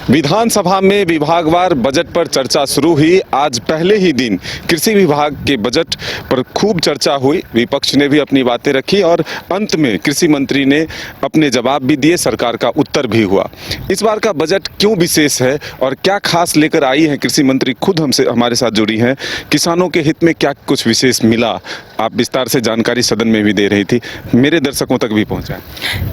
विधानसभा में विभागवार बजट पर चर्चा शुरू हुई। आज पहले ही दिन कृषि विभाग के बजट पर खूब चर्चा हुई। विपक्ष ने भी अपनी बातें रखी और अंत में कृषि मंत्री ने अपने जवाब भी दिए, सरकार का उत्तर भी हुआ। इस बार का बजट क्यों विशेष है और क्या खास लेकर आई है, कृषि मंत्री खुद हमारे साथ जुड़ी हैं। किसानों के हित में क्या कुछ विशेष मिला, आप विस्तार से जानकारी सदन में भी दे रही थी, मेरे दर्शकों तक भी पहुंचा।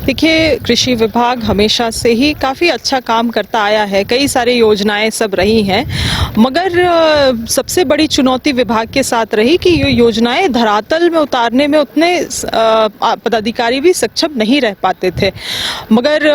देखिए, कृषि विभाग हमेशा से ही काफ़ी अच्छा काम करता आया है, कई सारी योजनाएं सब रही हैं, मगर सबसे बड़ी चुनौती विभाग के साथ रही कि ये योजनाएं धरातल में उतारने में उतने पदाधिकारी भी सक्षम नहीं रह पाते थे। मगर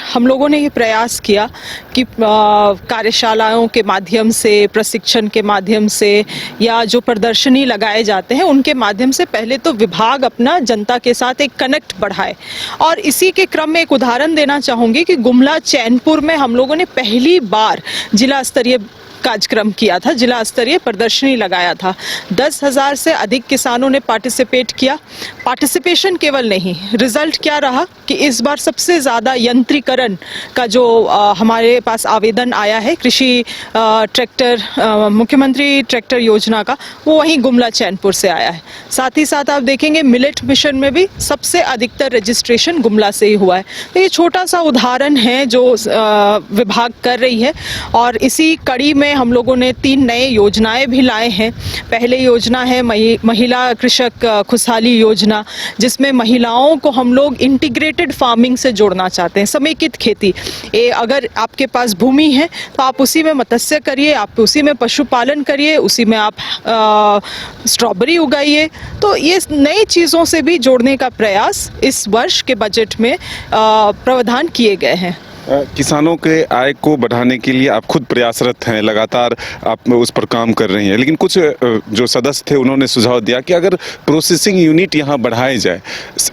हम लोगों ने ये प्रयास किया कि कार्यशालाओं के माध्यम से, प्रशिक्षण के माध्यम से या जो प्रदर्शनी लगाए जाते हैं उनके माध्यम से पहले तो विभाग अपना जनता के साथ एक कनेक्ट बढ़ाए। और इसी के क्रम में एक उदाहरण देना चाहूँगी कि गुमला चैनपुर में हम लोगों ने पहली बार जिला स्तरीय कार्यक्रम किया था, जिला स्तरीय प्रदर्शनी लगाया था। 10,000 से अधिक किसानों ने पार्टिसिपेट किया। पार्टिसिपेशन केवल नहीं, रिजल्ट क्या रहा कि इस बार सबसे ज़्यादा यंत्रीकरण का जो हमारे पास आवेदन आया है कृषि ट्रैक्टर, मुख्यमंत्री ट्रैक्टर योजना का, वो वहीं गुमला चैनपुर से आया है। साथ ही साथ आप देखेंगे मिलेट मिशन में भी सबसे अधिकतर रजिस्ट्रेशन गुमला से ही हुआ है। तो ये छोटा सा उदाहरण है जो विभाग कर रही है। और इसी कड़ी में हम लोगों ने 3 नए योजनाएं भी लाए हैं। पहले योजना है महिला कृषक खुशहाली योजना, जिसमें महिलाओं को हम लोग इंटीग्रेटेड फार्मिंग से जोड़ना चाहते हैं, समेकित खेती। अगर आपके पास भूमि है तो आप उसी में मत्स्य करिए, आप उसी में पशुपालन करिए, उसी में आप स्ट्रॉबेरी उगाइए। तो ये नई चीज़ों से भी जोड़ने का प्रयास इस वर्ष के बजट में प्रावधान किए गए हैं। किसानों के आय को बढ़ाने के लिए आप खुद प्रयासरत हैं, लगातार आप उस पर काम कर रही हैं, लेकिन कुछ जो सदस्य थे उन्होंने सुझाव दिया कि अगर प्रोसेसिंग यूनिट यहाँ बढ़ाए जाए,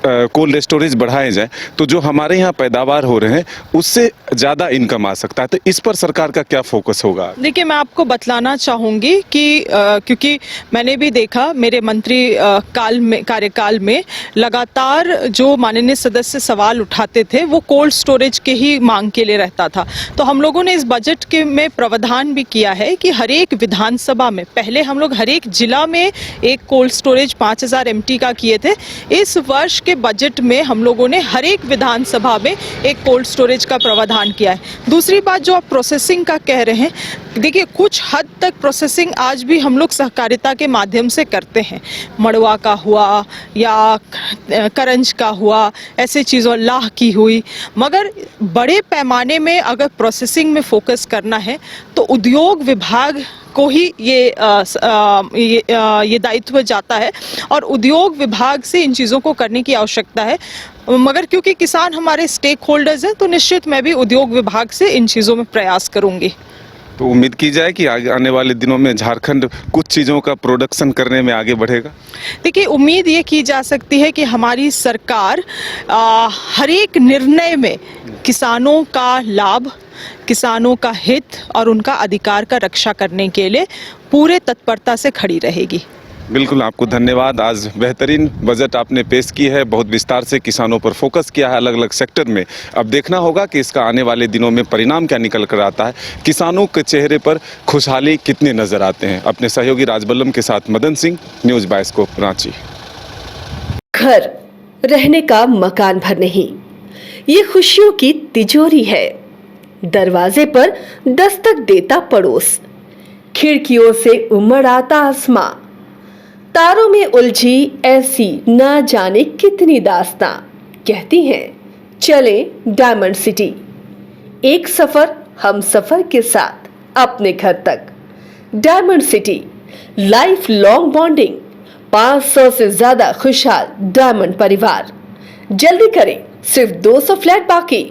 कोल्ड स्टोरेज बढ़ाए जाए, तो जो हमारे यहाँ पैदावार हो रहे हैं उससे ज़्यादा इनकम आ सकता है। तो इस पर सरकार का क्या फोकस होगा? देखिए, मैं आपको बतलाना चाहूँगी कि क्योंकि मैंने भी देखा मेरे मंत्री कार्यकाल में लगातार जो माननीय सदस्य सवाल उठाते थे वो कोल्ड स्टोरेज के ही मांग के लिए रहता था। तो हम लोगों ने इस बजट के में प्रावधान भी किया है कि हर एक विधानसभा में, पहले हम लोग हर एक जिला में एक कोल्ड स्टोरेज 5,000 MT का किए थे। इस वर्ष के बजट में हम लोगों ने हर एक विधानसभा में एक कोल्ड स्टोरेज का प्रावधान किया है। दूसरी बात जो आप प्रोसेसिंग का कह रहे हैं, देखिए कुछ हद तक प्रोसेसिंग आज भी हम लोग सहकारिता के माध्यम से करते हैं। मड़वा का हुआ या करंज का हुआ, ऐसे चीज़ों, लाह की हुई। मगर बड़े पैमाने में अगर प्रोसेसिंग में फोकस करना है तो उद्योग विभाग को ही ये दायित्व जाता है और उद्योग विभाग से इन चीज़ों को करने की आवश्यकता है। मगर क्योंकि किसान हमारे स्टेक होल्डर्स हैं तो निश्चित मैं भी उद्योग विभाग से इन चीज़ों में प्रयास करूंगी। तो उम्मीद की जाए कि आने वाले दिनों में झारखंड कुछ चीज़ों का प्रोडक्शन करने में आगे बढ़ेगा। देखिए, उम्मीद ये की जा सकती है कि हमारी सरकार हर एक निर्णय में किसानों का लाभ, किसानों का हित और उनका अधिकार का रक्षा करने के लिए पूरे तत्परता से खड़ी रहेगी। बिल्कुल, आपको धन्यवाद। आज बेहतरीन बजट आपने पेश की है, बहुत विस्तार से किसानों पर फोकस किया है अलग अलग सेक्टर में। अब देखना होगा कि इसका आने वाले दिनों में परिणाम क्या निकल कर आता है, किसानों के चेहरे पर खुशहाली कितने नजर आते हैं। अपने सहयोगी राजबल्लम के साथ मदन सिंह, न्यूज़ बाइस्कोप, रांची। घर रहने का मकान भर नहीं, ये खुशियों की तिजोरी है। दरवाजे पर दस्तक देता पड़ोस, खिड़कियों से उमड़ आता आसमां, तारों में उलझी ऐसी ना जाने कितनी दास्तां। कहती हैं चले डायमंड सिटी, एक सफर हम सफर के साथ अपने घर तक। Diamond city, life long bonding, 500 से ज्यादा खुशहाल डायमंड परिवार। जल्दी करें, सिर्फ 200 फ्लैट बाकी।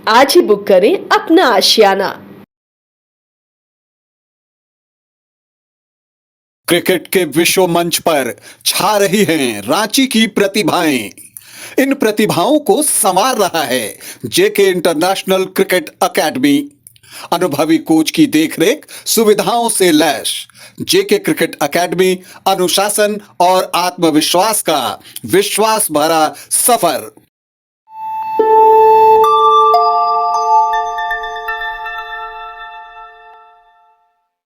आज ही बुक करें अपना आशियाना। क्रिकेट के विश्व मंच पर छा रही हैं रांची की प्रतिभाएं। इन प्रतिभाओं को संवार रहा है जेके इंटरनेशनल क्रिकेट एकेडमी। अनुभवी कोच की देखरेख, सुविधाओं से लैस जेके क्रिकेट एकेडमी अनुशासन और आत्मविश्वास का विश्वास भरा सफर।